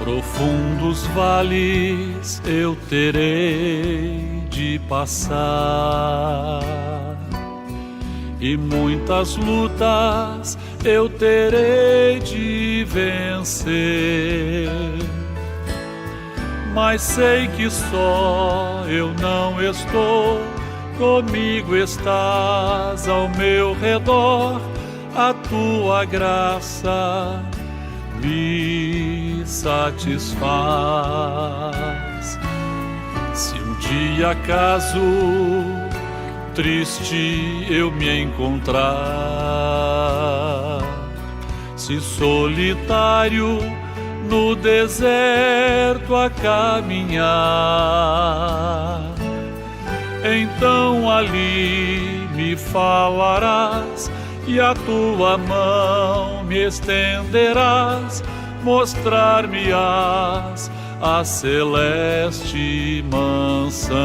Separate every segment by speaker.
Speaker 1: Profundos vales eu terei de passar, e muitas lutas eu terei de vencer. Mas sei que só eu não estou, comigo estás ao meu redor, a tua graça me satisfaz. Se um dia acaso triste eu me encontrar, se solitário no deserto a caminhar, então ali me falarás e a tua mão me estenderás, mostrar-me-ás a celeste mansão.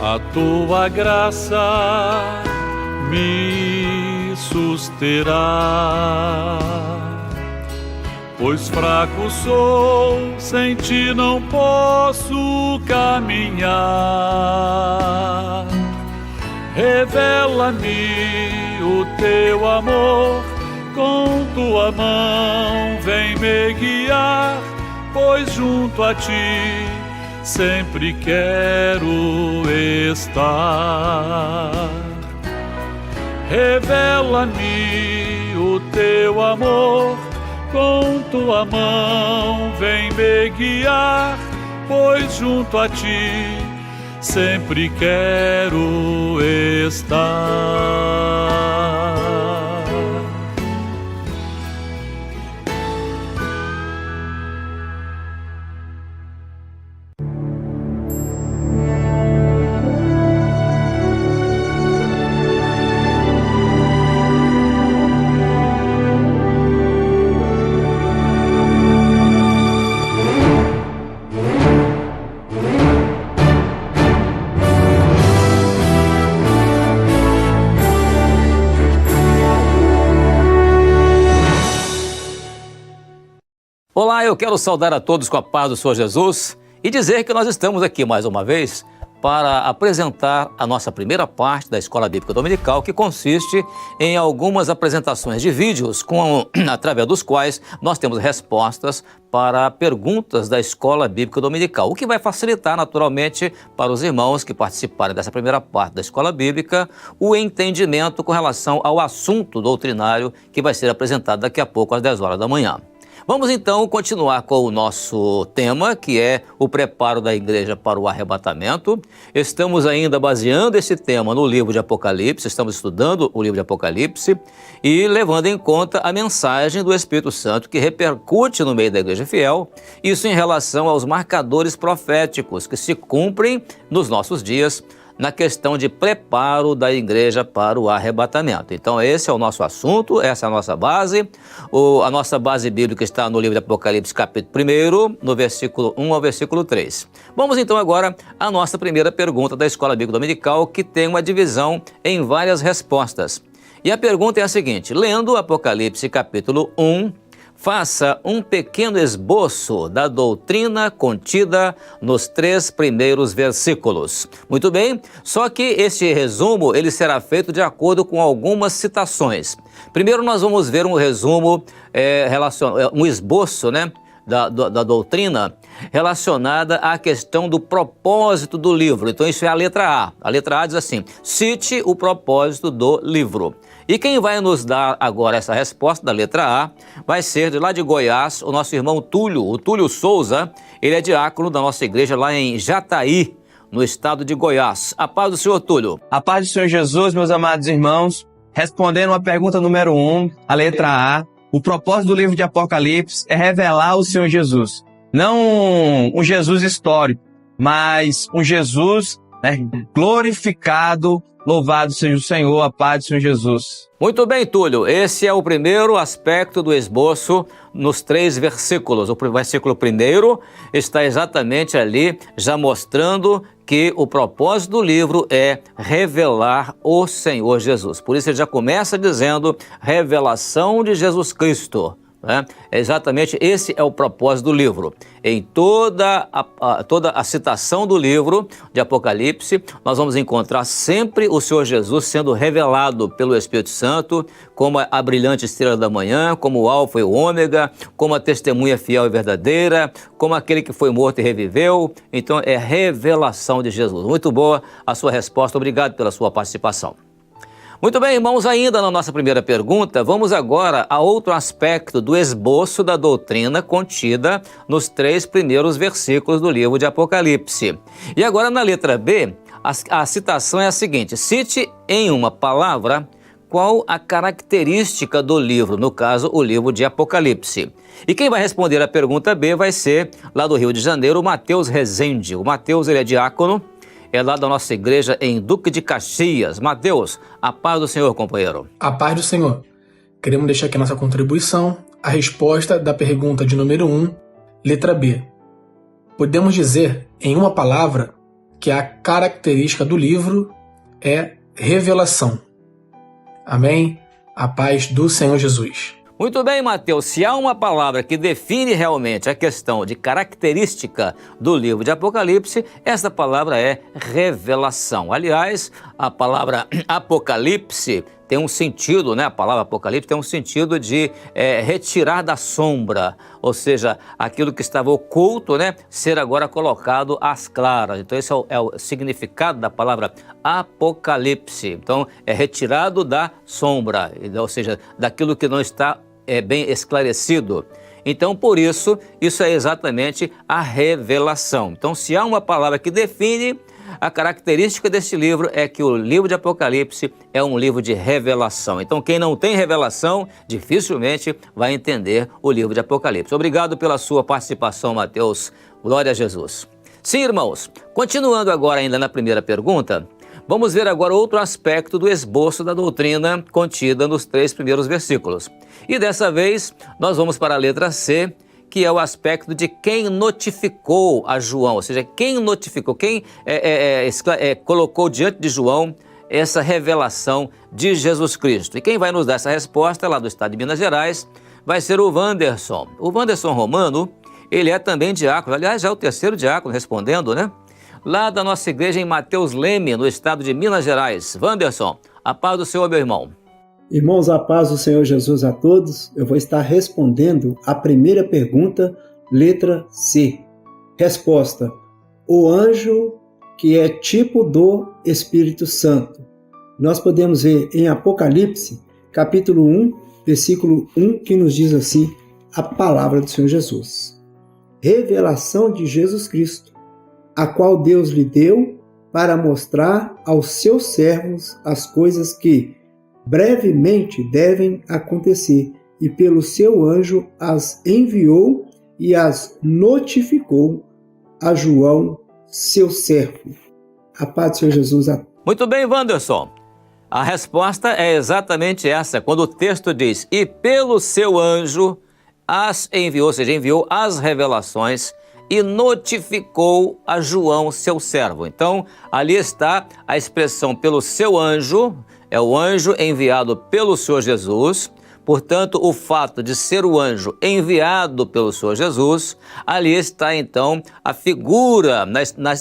Speaker 1: A tua graça me susterá, pois fraco sou, sem ti não posso caminhar. Revela-me o teu amor, com tua mão vem me guiar, pois junto a ti sempre quero estar. Revela-me o teu amor, com tua mão vem me guiar, pois junto a ti sempre quero estar.
Speaker 2: Olá, eu quero saudar a todos com a paz do Senhor Jesus e dizer que nós estamos aqui mais uma vez para apresentar a nossa primeira parte da Escola Bíblica Dominical, que consiste em algumas apresentações de vídeos através dos quais nós temos respostas para perguntas da Escola Bíblica Dominical, o que vai facilitar naturalmente para os irmãos que participarem dessa primeira parte da Escola Bíblica o entendimento com relação ao assunto doutrinário que vai ser apresentado daqui a pouco às 10 horas da manhã. Vamos então continuar com o nosso tema, que é o preparo da igreja para o arrebatamento. Estamos ainda baseando esse tema no livro de Apocalipse, estamos estudando o livro de Apocalipse e levando em conta a mensagem do Espírito Santo que repercute no meio da igreja fiel, isso em relação aos marcadores proféticos que se cumprem nos nossos dias, na questão de preparo da igreja para o arrebatamento. Então esse é o nosso assunto, essa é a nossa base. A nossa base bíblica está no livro de Apocalipse, capítulo 1, no versículo 1 ao versículo 3. Vamos então agora à nossa primeira pergunta da Escola Bíblica Dominical, que tem uma divisão em várias respostas. E a pergunta é a seguinte: lendo Apocalipse capítulo 1, faça um pequeno esboço da doutrina contida nos 3 primeiros versículos. Muito bem, só que este resumo ele será feito de acordo com algumas citações. Primeiro nós vamos ver um resumo, um esboço, da doutrina relacionada à questão do propósito do livro. Então isso é a letra A. A letra A diz assim: cite o propósito do livro. E quem vai nos dar agora essa resposta da letra A vai ser de lá de Goiás, o nosso irmão Túlio, o Túlio Souza. Ele é diácono da nossa igreja lá em Jataí, no estado de Goiás. A paz do Senhor, Túlio.
Speaker 3: A paz do Senhor Jesus, meus amados irmãos. Respondendo a pergunta número 1, a letra A, o propósito do livro de Apocalipse é revelar o Senhor Jesus. Não um Jesus histórico, mas um Jesus glorificado. Louvado seja o Senhor, a paz do Senhor Jesus.
Speaker 2: Muito bem, Túlio. Esse é o primeiro aspecto do esboço nos 3 versículos. O versículo 1 está exatamente ali, já mostrando que o propósito do livro é revelar o Senhor Jesus. Por isso ele já começa dizendo revelação de Jesus Cristo. Né? Exatamente esse é o propósito do livro. Em toda a citação do livro de Apocalipse, nós vamos encontrar sempre o Senhor Jesus sendo revelado pelo Espírito Santo, como a brilhante estrela da manhã, como o alfa e o ômega, como a testemunha fiel e verdadeira, como aquele que foi morto e reviveu. Então é revelação de Jesus. Muito boa a sua resposta, obrigado pela sua participação. Muito bem, irmãos, ainda na nossa primeira pergunta, vamos agora a outro aspecto do esboço da doutrina contida nos 3 primeiros versículos do livro de Apocalipse. E agora na letra B, a citação é a seguinte: cite em uma palavra qual a característica do livro, no caso, o livro de Apocalipse. E quem vai responder a pergunta B vai ser, lá do Rio de Janeiro, o Mateus Rezende. O Mateus, ele é diácono, é lá da nossa igreja em Duque de Caxias. Mateus, a paz do Senhor, companheiro.
Speaker 4: A paz do Senhor. Queremos deixar aqui a nossa contribuição, a resposta da pergunta de número 1, letra B. Podemos dizer, em uma palavra, que a característica do livro é revelação. Amém? A paz do Senhor Jesus.
Speaker 2: Muito bem, Mateus, se há uma palavra que define realmente a questão de característica do livro de Apocalipse, essa palavra é revelação. Aliás, a palavra Apocalipse tem um sentido, né? A palavra Apocalipse tem um sentido de retirar da sombra, ou seja, aquilo que estava oculto, né? Ser agora colocado às claras. Então esse é o significado da palavra Apocalipse. Então é retirado da sombra, ou seja, daquilo que não está bem esclarecido. Então, por isso é exatamente a revelação. Então, se há uma palavra que define a característica deste livro, é que o livro de Apocalipse é um livro de revelação. Então, quem não tem revelação, dificilmente vai entender o livro de Apocalipse. Obrigado pela sua participação, Mateus. Glória a Jesus. Sim, irmãos, continuando agora ainda na primeira pergunta, vamos ver agora outro aspecto do esboço da doutrina contida nos 3 primeiros versículos. E dessa vez nós vamos para a letra C, que é o aspecto de quem notificou a João, ou seja, quem notificou, quem colocou diante de João essa revelação de Jesus Cristo. E quem vai nos dar essa resposta lá do estado de Minas Gerais vai ser o Wanderson. O Wanderson Romano, ele é também diácono, aliás, já é o 3º diácono respondendo, né? Lá da nossa igreja em Mateus Leme, no estado de Minas Gerais. Wanderson, a paz do Senhor, meu irmão.
Speaker 5: Irmãos, a paz do Senhor Jesus a todos. Eu vou estar respondendo a primeira pergunta, letra C. Resposta: o anjo que é tipo do Espírito Santo. Nós podemos ver em Apocalipse, capítulo 1, versículo 1, que nos diz assim, a palavra do Senhor Jesus. Revelação de Jesus Cristo, a qual Deus lhe deu para mostrar aos seus servos as coisas que brevemente devem acontecer, e pelo seu anjo as enviou e as notificou a João, seu servo. A paz do Senhor Jesus.
Speaker 2: Muito bem, Wanderson. A resposta é exatamente essa, quando o texto diz, e pelo seu anjo as enviou, ou seja, enviou as revelações e notificou a João, seu servo. Então, ali está a expressão pelo seu anjo, é o anjo enviado pelo Senhor Jesus. Portanto, o fato de ser o anjo enviado pelo Senhor Jesus, ali está então a figura,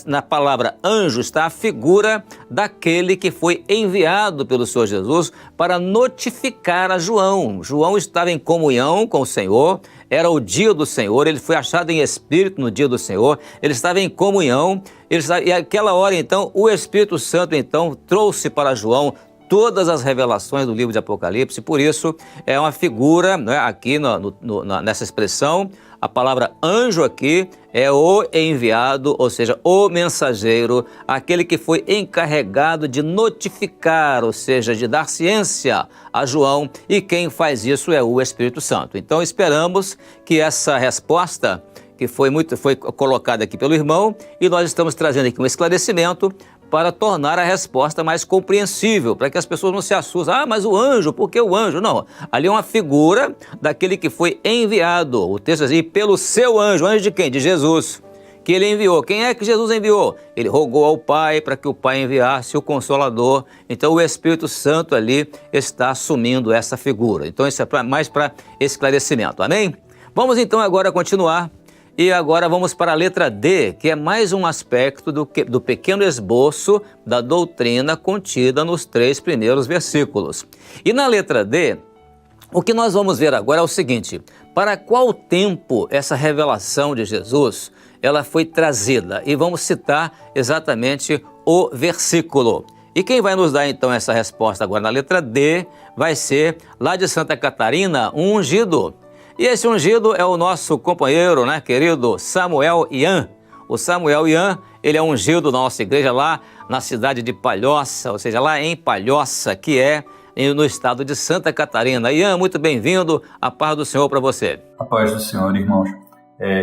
Speaker 2: na palavra anjo está a figura daquele que foi enviado pelo Senhor Jesus para notificar a João. João estava em comunhão com o Senhor, era o dia do Senhor, ele foi achado em espírito no dia do Senhor, ele estava em comunhão, e naquela hora então o Espírito Santo então trouxe para João todas as revelações do livro de Apocalipse. Por isso é uma figura, né, aqui nessa expressão, a palavra anjo aqui é o enviado, ou seja, o mensageiro, aquele que foi encarregado de notificar, ou seja, de dar ciência a João, e quem faz isso é o Espírito Santo. Então esperamos que essa resposta que foi colocada aqui pelo irmão, e nós estamos trazendo aqui um esclarecimento para tornar a resposta mais compreensível, para que as pessoas não se assustem. Ah, mas o anjo, por que o anjo? Não, ali é uma figura daquele que foi enviado. O texto diz, pelo seu anjo, anjo de quem? De Jesus, que ele enviou. Quem é que Jesus enviou? Ele rogou ao Pai para que o Pai enviasse o Consolador. Então o Espírito Santo ali está assumindo essa figura. Então isso é mais para esclarecimento, amém? Vamos então agora continuar. E agora vamos para a letra D, que é mais um aspecto do pequeno esboço da doutrina contida nos 3 primeiros versículos. E na letra D, o que nós vamos ver agora é o seguinte: para qual tempo essa revelação de Jesus ela foi trazida? E vamos citar exatamente o versículo. E quem vai nos dar então essa resposta agora na letra D vai ser, lá de Santa Catarina, um ungido. E esse ungido é o nosso companheiro, né, querido Samuel Ian. O Samuel Ian, ele é ungido da nossa igreja lá na cidade de Palhoça, ou seja, lá em Palhoça, que é no estado de Santa Catarina. Ian, muito bem-vindo, a paz do Senhor para você.
Speaker 6: A paz do Senhor, irmãos.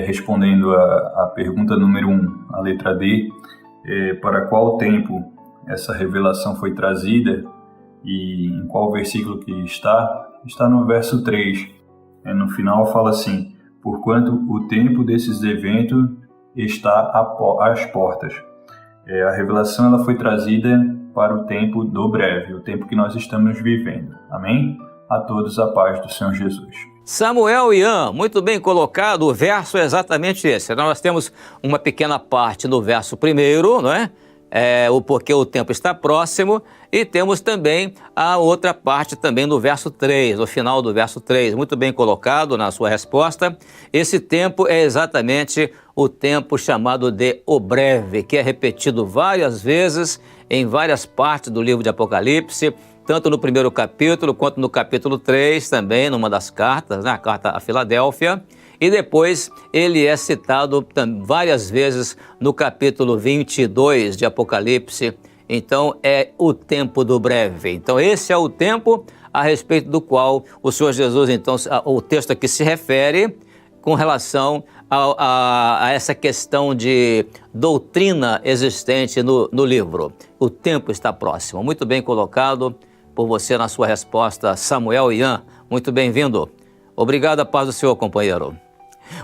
Speaker 6: Respondendo a pergunta número 1, a letra D, para qual tempo essa revelação foi trazida e em qual versículo que está no verso 3. No final fala assim: porquanto o tempo desses eventos está às portas. A revelação ela foi trazida para o tempo do breve, o tempo que nós estamos vivendo. Amém? A todos a paz do Senhor Jesus.
Speaker 2: Samuel Ian, muito bem colocado, o verso é exatamente esse. Nós temos uma pequena parte no verso 1, não é? Porque o tempo está próximo, e temos também a outra parte também no verso 3, no final do verso 3, muito bem colocado na sua resposta. Esse tempo é exatamente o tempo chamado de o breve, que é repetido várias vezes em várias partes do livro de Apocalipse, tanto no primeiro capítulo quanto no capítulo 3 também, numa das cartas, né, a carta a Filadélfia. E depois ele é citado várias vezes no capítulo 22 de Apocalipse. Então é o tempo do breve. Então esse é o tempo a respeito do qual o Senhor Jesus, então, o texto aqui se refere com relação a essa questão de doutrina existente no livro. O tempo está próximo. Muito bem colocado por você na sua resposta, Samuel Ian. Muito bem-vindo. Obrigado, a paz do Senhor, companheiro.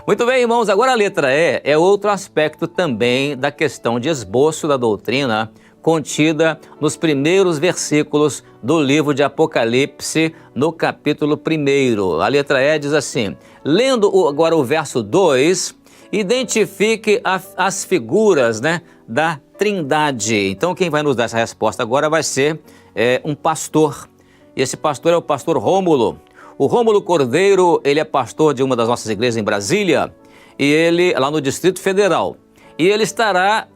Speaker 2: Muito bem, irmãos, agora a letra E é outro aspecto também da questão de esboço da doutrina contida nos primeiros versículos do livro de Apocalipse, no capítulo 1. A letra E diz assim: lendo agora o verso 2, identifique as figuras, né, da Trindade. Então quem vai nos dar essa resposta agora vai ser um pastor. E esse pastor é o pastor Rômulo. O Rômulo Cordeiro, ele é pastor de uma das nossas igrejas em Brasília, e ele, lá no Distrito Federal. E ele estará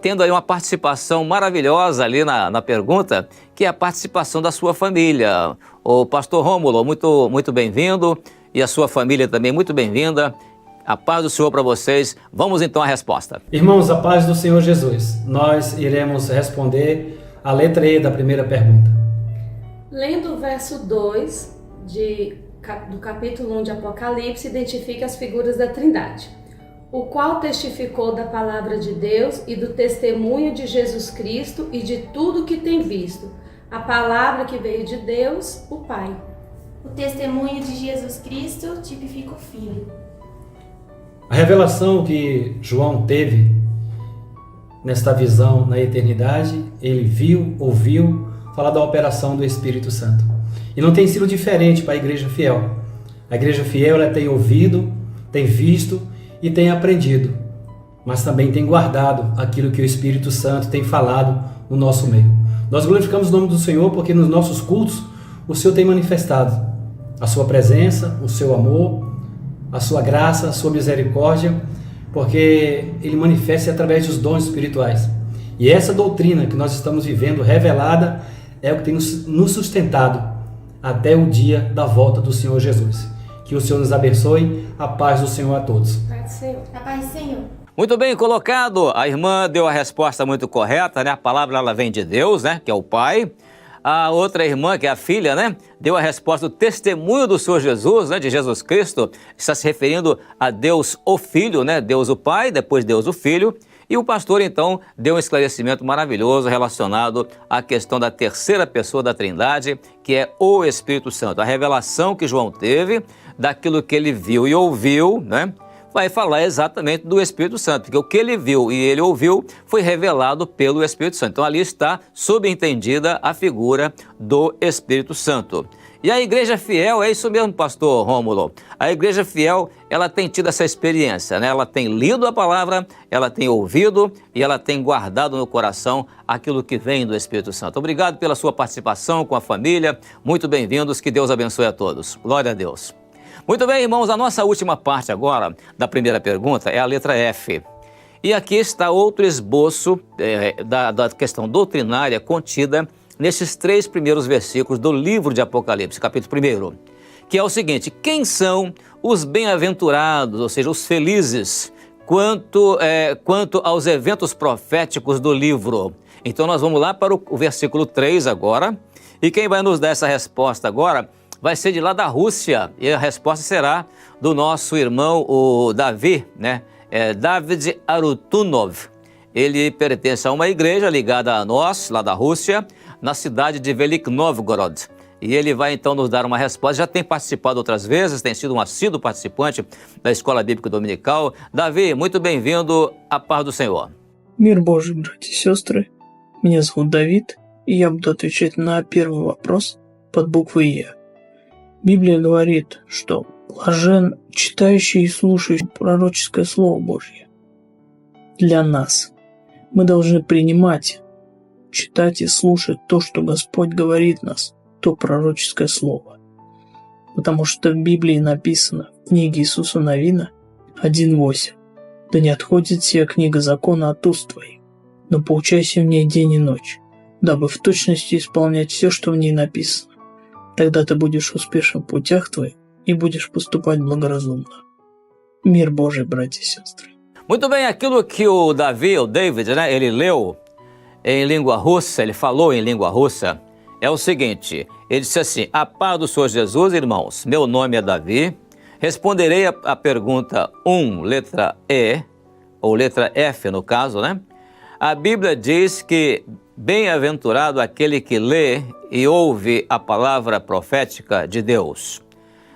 Speaker 2: tendo aí uma participação maravilhosa ali na pergunta, que é a participação da sua família. O pastor Rômulo, muito bem-vindo, e a sua família também muito bem-vinda. A paz do Senhor para vocês. Vamos então à resposta.
Speaker 7: Irmãos, a paz do Senhor Jesus. Nós iremos responder a letra E da primeira pergunta.
Speaker 8: Lendo o verso 2 do capítulo 1 de Apocalipse, identifica as figuras da Trindade, o qual testificou da palavra de Deus e do testemunho de Jesus Cristo e de tudo que tem visto, a palavra que veio de Deus, o Pai.
Speaker 9: O testemunho de Jesus Cristo tipifica o Filho.
Speaker 7: A revelação que João teve nesta visão na eternidade, ele viu, ouviu falar da operação do Espírito Santo. E não tem sido diferente para a igreja fiel. A igreja fiel ela tem ouvido, tem visto e tem aprendido, mas também tem guardado aquilo que o Espírito Santo tem falado no nosso meio. Nós glorificamos o nome do Senhor porque nos nossos cultos o Senhor tem manifestado a sua presença, o seu amor, a sua graça, a sua misericórdia, porque Ele manifesta através dos dons espirituais. E essa doutrina que nós estamos vivendo, revelada, é o que tem nos sustentado até o dia da volta do Senhor Jesus. Que o Senhor nos abençoe. A paz do Senhor a todos.
Speaker 9: A paz do Senhor.
Speaker 2: Muito bem colocado. A irmã deu a resposta muito correta, né? A palavra ela vem de Deus, né? Que é o Pai. A outra irmã, que é a filha, né? Deu a resposta do testemunho do Senhor Jesus, né? De Jesus Cristo. Está se referindo a Deus o Filho, né? Deus o Pai, depois Deus o Filho. E o pastor, então, deu um esclarecimento maravilhoso relacionado à questão da terceira pessoa da Trindade, que é o Espírito Santo. A revelação que João teve daquilo que ele viu e ouviu, né? vai falar exatamente do Espírito Santo, porque o que ele viu e ele ouviu foi revelado pelo Espírito Santo. Então ali está subentendida a figura do Espírito Santo. E a igreja fiel, é isso mesmo, pastor Rômulo. A igreja fiel, ela tem tido essa experiência, né? Ela tem lido a palavra, ela tem ouvido e ela tem guardado no coração aquilo que vem do Espírito Santo. Obrigado pela sua participação com a família. Muito bem-vindos, que Deus abençoe a todos. Glória a Deus. Muito bem, irmãos, a nossa última parte agora da primeira pergunta é a letra F. E aqui está outro esboço da questão doutrinária contida nesses 3 primeiros versículos do livro de Apocalipse, capítulo 1, que é o seguinte: quem são os bem-aventurados, ou seja, os felizes, quanto aos eventos proféticos do livro? Então nós vamos lá para o versículo 3 agora, e quem vai nos dar essa resposta agora vai ser de lá da Rússia, e a resposta será do nosso irmão, o Davi, né? David Arutunov. Ele pertence a uma igreja ligada a nós, lá da Rússia, na cidade de Velik Novgorod. E ele vai então nos dar uma resposta. Já tem participado outras vezes, tem sido um assíduo participante da Escola Bíblica Dominical. Davi, muito bem-vindo à paz do Senhor.
Speaker 10: Мир Божий, братья и сестры. Меня зовут Давид, и я буду отвечать на первый вопрос под буквой «Е». Библия говорит, что блажен читающий и слушающий пророческое Слово Божье. Для нас мы должны принимать, читать и слушать то, что Господь говорит нас, то пророческое Слово. Потому что в Библии написано в книге Иисуса Навина 1:8: «Да не отходит сия книга закона от уст твоих, но поучайся в ней день и ночь, дабы в точности исполнять все, что в ней написано. Тогда ты будешь успешен в путях твоих и будешь поступать благоразумно». Мир Божий, братья и сестры.
Speaker 2: Muito bem, aquilo que o David, né, ele leu em língua russa, ele falou em língua russa, é o seguinte: ele disse assim: a paz do Senhor Jesus, irmãos, meu nome é Davi, responderei a pergunta 1, letra E, ou letra F no caso, né? A Bíblia diz que bem-aventurado aquele que lê e ouve a palavra profética de Deus.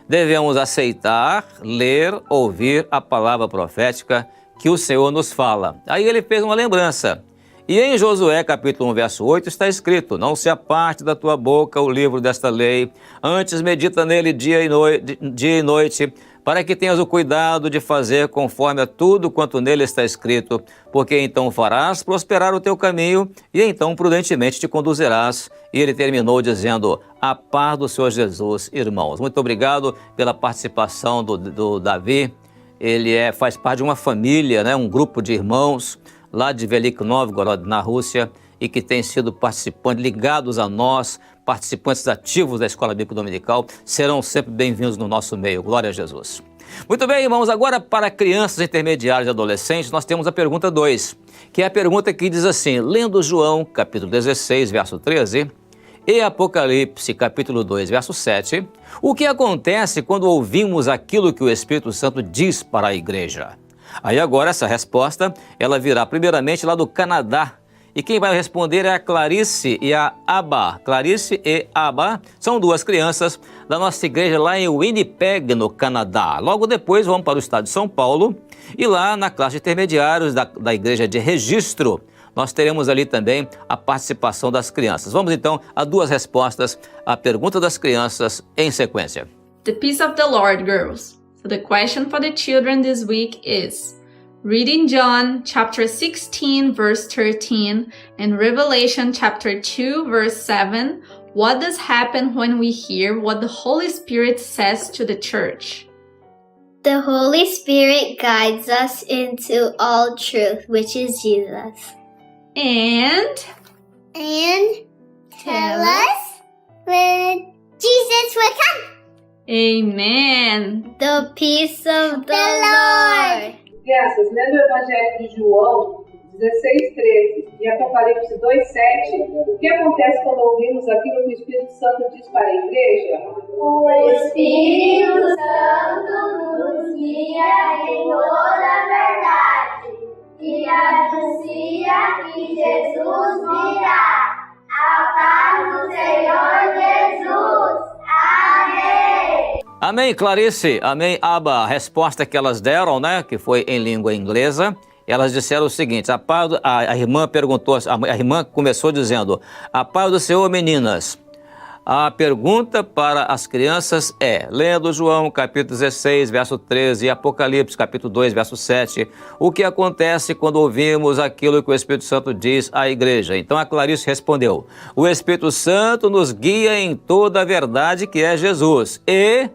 Speaker 2: Devemos aceitar, ler, ouvir a palavra profética que o Senhor nos fala. Aí ele fez uma lembrança. E em Josué, capítulo 1, verso 8, está escrito: não se aparte da tua boca o livro desta lei, antes medita nele dia e noite, para que tenhas o cuidado de fazer conforme a tudo quanto nele está escrito, porque então farás prosperar o teu caminho e então prudentemente te conduzirás. E ele terminou dizendo: a paz do Senhor Jesus, irmãos. Muito obrigado pela participação do Davi. Ele faz parte de uma família, né, um grupo de irmãos lá de Velik Novgorod, na Rússia, e que tem sido participantes, ligados a nós, participantes ativos da Escola Bíblica Dominical, serão sempre bem-vindos no nosso meio. Glória a Jesus. Muito bem, irmãos, agora para crianças intermediárias e adolescentes, nós temos a pergunta 2, que é a pergunta que diz assim: lendo João, capítulo 16, verso 13, e Apocalipse, capítulo 2, verso 7, o que acontece quando ouvimos aquilo que o Espírito Santo diz para a igreja? Aí agora essa resposta, ela virá primeiramente lá do Canadá. E quem vai responder é a Clarice e a Aba. Clarice e Aba são 2 crianças da nossa igreja lá em Winnipeg, no Canadá. Logo depois vamos para o estado de São Paulo e lá na classe de intermediários da igreja de Registro, nós teremos ali também a participação das crianças. Vamos então a 2 respostas à pergunta das crianças em sequência.
Speaker 11: The peace of the Lord, girls. So the question for the children this week is: reading John chapter 16 verse 13 and Revelation chapter 2 verse 7, what does happen when we hear what the Holy Spirit says to the church?
Speaker 12: The Holy Spirit guides us into all truth, which is Jesus.
Speaker 11: And
Speaker 12: tell us when Jesus will come.
Speaker 11: Amen.
Speaker 12: The peace of the Lord.
Speaker 13: Crianças, lendo o Evangelho de João 16:13 e Apocalipse 2:7, o que acontece quando ouvimos aquilo que o Espírito Santo diz para a igreja?
Speaker 12: O Espírito Santo nos guia em toda a verdade e anuncia que Jesus virá. A paz do Senhor Jesus. Amém.
Speaker 2: Amém, Clarice. Amém, Aba. A resposta que elas deram, né, que foi em língua inglesa, elas disseram o seguinte: a irmã perguntou, a irmã começou dizendo: a paz do Senhor, meninas. A pergunta para as crianças é, lendo João capítulo 16, verso 13 e Apocalipse capítulo 2, verso 7, o que acontece quando ouvimos aquilo que o Espírito Santo diz à igreja? Então a Clarice respondeu: o Espírito Santo nos guia em toda a verdade que é Jesus. E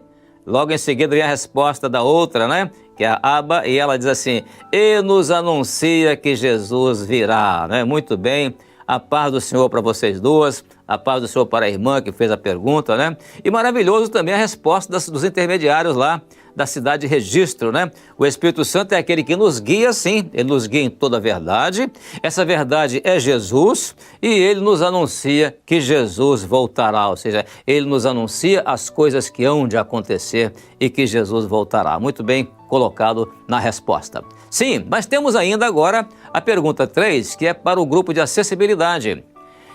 Speaker 2: logo em seguida vem a resposta da outra, né? Que é a Aba, e ela diz assim: e nos anuncia que Jesus virá, né? Muito bem. A paz do Senhor para vocês duas, a paz do Senhor para a irmã que fez a pergunta, né? E maravilhoso também a resposta dos intermediários lá da cidade de Registro, né? O Espírito Santo é aquele que nos guia, sim, ele nos guia em toda a verdade. Essa verdade é Jesus e ele nos anuncia que Jesus voltará, ou seja, ele nos anuncia as coisas que hão de acontecer e que Jesus voltará. Muito bem colocado na resposta. Sim, mas temos ainda agora a pergunta 3, que é para o grupo de acessibilidade.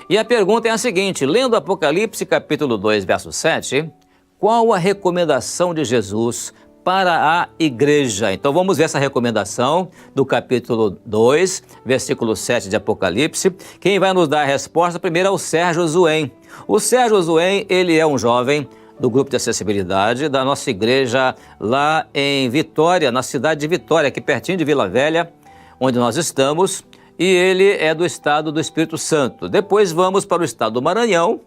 Speaker 2: E a pergunta é a seguinte: lendo Apocalipse capítulo 2, verso 7, qual a recomendação de Jesus para a igreja? Então vamos ver essa recomendação do capítulo 2, versículo 7 de Apocalipse. Quem vai nos dar a resposta primeiro é o Sérgio Zuen. O Sérgio Zuen, ele é um jovem do grupo de acessibilidade da nossa igreja lá em Vitória, na cidade de Vitória, aqui pertinho de Vila Velha, onde nós estamos, e ele é do estado do Espírito Santo. Depois vamos para o estado do Maranhão,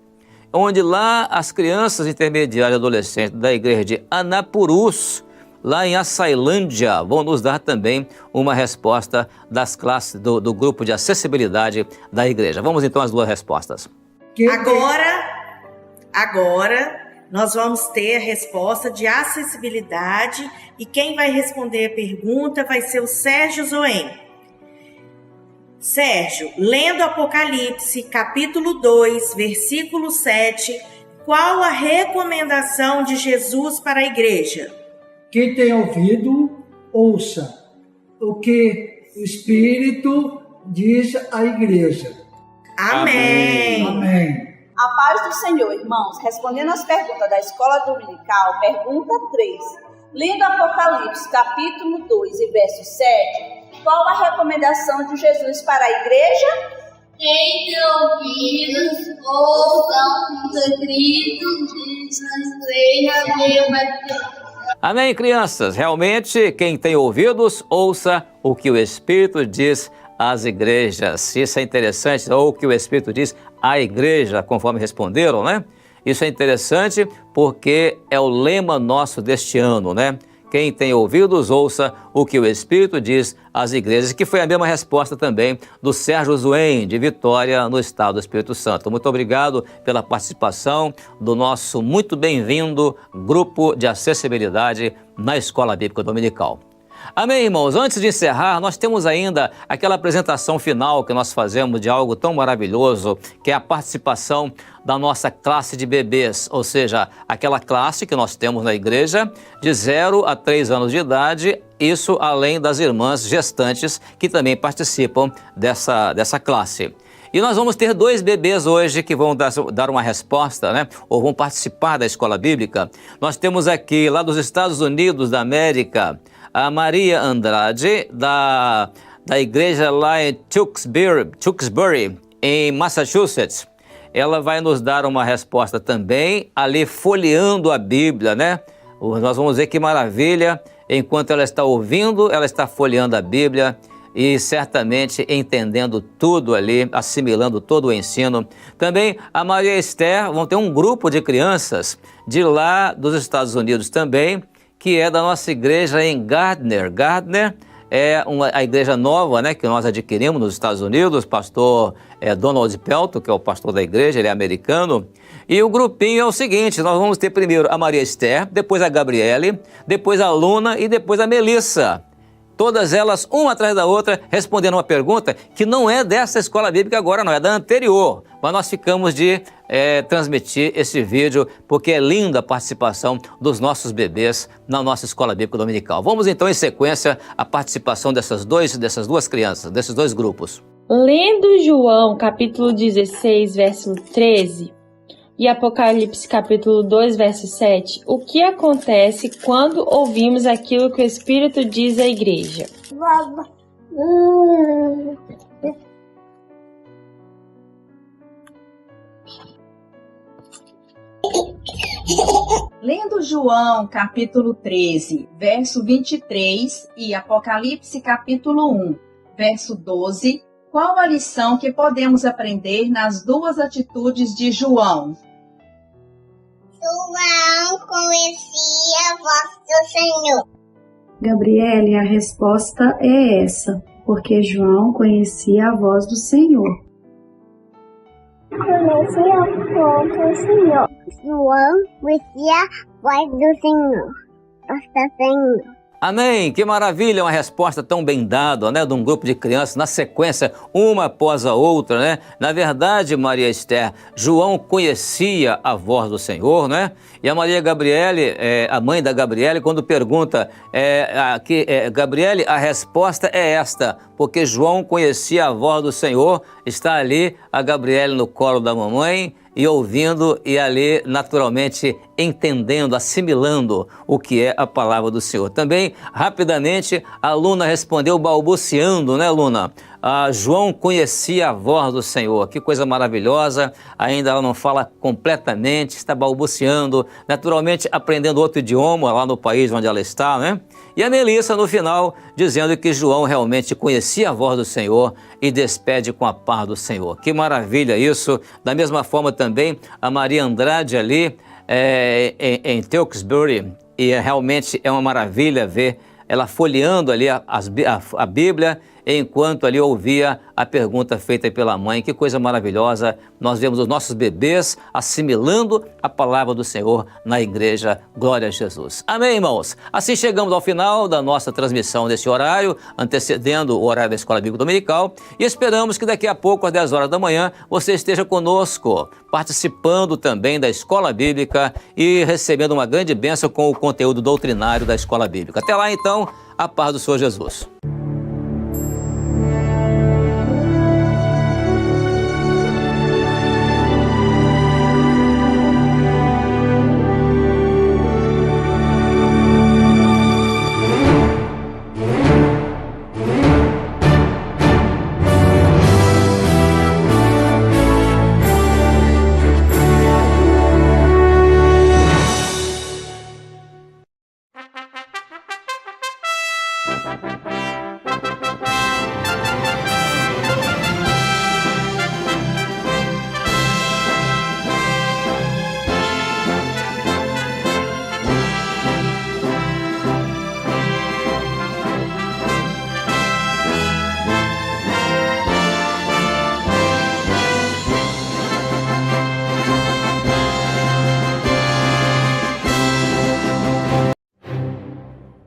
Speaker 2: onde lá as crianças intermediárias e adolescentes da igreja de Anapurus, lá em Açailândia, vão nos dar também uma resposta das classes do grupo de acessibilidade da igreja. Vamos então às duas respostas.
Speaker 14: Agora nós vamos ter a resposta de acessibilidade e quem vai responder a pergunta vai ser o Sérgio Zoen. Sérgio, lendo Apocalipse, capítulo 2, versículo 7, qual a recomendação de Jesus para a igreja?
Speaker 15: Quem tem ouvido, ouça o que o Espírito diz à igreja.
Speaker 14: Amém.
Speaker 15: Amém.
Speaker 16: A paz do Senhor, irmãos. Respondendo às perguntas da Escola Dominical, pergunta 3. Lendo Apocalipse, capítulo 2 e verso 7, qual a recomendação de Jesus para a igreja?
Speaker 12: Quem tem ouvidos, ouçam o que Cristo diz na igreja.
Speaker 2: Amém, crianças? Realmente, quem tem ouvidos, ouça o que o Espírito diz às igrejas. Isso é interessante, ou o que o Espírito diz à igreja, conforme responderam, né? Isso é interessante porque é o lema nosso deste ano, né? Quem tem ouvidos, ouça o que o Espírito diz às igrejas, que foi a mesma resposta também do Sérgio Zuen, de Vitória, no estado do Espírito Santo. Muito obrigado pela participação do nosso muito bem-vindo grupo de acessibilidade na Escola Bíblica Dominical. Amém, irmãos? Antes de encerrar, nós temos ainda aquela apresentação final que nós fazemos de algo tão maravilhoso, que é a participação da nossa classe de bebês, ou seja, aquela classe que nós temos na igreja de 0 a 3 anos de idade, isso além das irmãs gestantes que também participam dessa classe. E nós vamos ter 2 bebês hoje que vão dar uma resposta, né? Ou vão participar da escola bíblica. Nós temos aqui, lá dos Estados Unidos da América, a Maria Andrade, da igreja lá em Tewksbury, em Massachusetts. Ela vai nos dar uma resposta também, ali folheando a Bíblia, né? Nós vamos ver que maravilha, enquanto ela está ouvindo, ela está folheando a Bíblia e certamente entendendo tudo ali, assimilando todo o ensino. Também a Maria Esther, vão ter um grupo de crianças de lá dos Estados Unidos também, que é da nossa igreja em Gardner. Gardner é a igreja nova, né, que nós adquirimos nos Estados Unidos. Pastor Donald Pelton, que é o pastor da igreja, ele é americano. E o grupinho é o seguinte: nós vamos ter primeiro a Maria Esther, depois a Gabriele, depois a Luna e depois a Melissa. Todas elas, uma atrás da outra, respondendo uma pergunta que não é dessa escola bíblica agora, não, é da anterior. Mas nós ficamos de transmitir esse vídeo, porque é linda a participação dos nossos bebês na nossa escola bíblica dominical. Vamos então, em sequência, a participação dessas duas crianças, desses 2 grupos.
Speaker 17: Lendo João, capítulo 16, verso 13, e Apocalipse capítulo 2, verso 7, o que acontece quando ouvimos aquilo que o Espírito diz à igreja?
Speaker 16: Lendo João capítulo 13, verso 23 e Apocalipse capítulo 1, verso 12, qual a lição que podemos aprender nas duas atitudes de João?
Speaker 12: João conhecia a voz do Senhor.
Speaker 18: Gabriele, a resposta é essa, porque João conhecia a voz do Senhor.
Speaker 12: Conhecia a voz do Senhor. João conhecia a voz do Senhor. Nossa Senhor.
Speaker 2: Amém, que maravilha, uma resposta tão bem dada, né, de um grupo de crianças, na sequência, uma após a outra, né? Na verdade, Maria Esther, João conhecia a voz do Senhor, né? E a Maria Gabriele, a mãe da Gabriele, quando pergunta, Gabriele, a resposta é esta, porque João conhecia a voz do Senhor, está ali a Gabriele no colo da mamãe, e ouvindo e ali naturalmente entendendo, assimilando o que é a palavra do Senhor. Também, rapidamente, a Luna respondeu balbuciando, né, Luna? João conhecia a voz do Senhor, que coisa maravilhosa, ainda ela não fala completamente, está balbuciando, naturalmente aprendendo outro idioma lá no país onde ela está, né? E a Melissa, no final, dizendo que João realmente conhecia a voz do Senhor e despede com a paz do Senhor. Que maravilha isso! Da mesma forma também, a Maria Andrade ali em Tewksbury, e realmente é uma maravilha ver ela folheando ali a Bíblia, enquanto ali ouvia a pergunta feita pela mãe. Que coisa maravilhosa, nós vemos os nossos bebês assimilando a palavra do Senhor na igreja. Glória a Jesus. Amém, irmãos? Assim chegamos ao final da nossa transmissão desse horário, antecedendo o horário da Escola Bíblica Dominical, e esperamos que daqui a pouco, às 10 horas da manhã, você esteja conosco, participando também da Escola Bíblica e recebendo uma grande bênção com o conteúdo doutrinário da Escola Bíblica. Até lá, então, a paz do Senhor Jesus.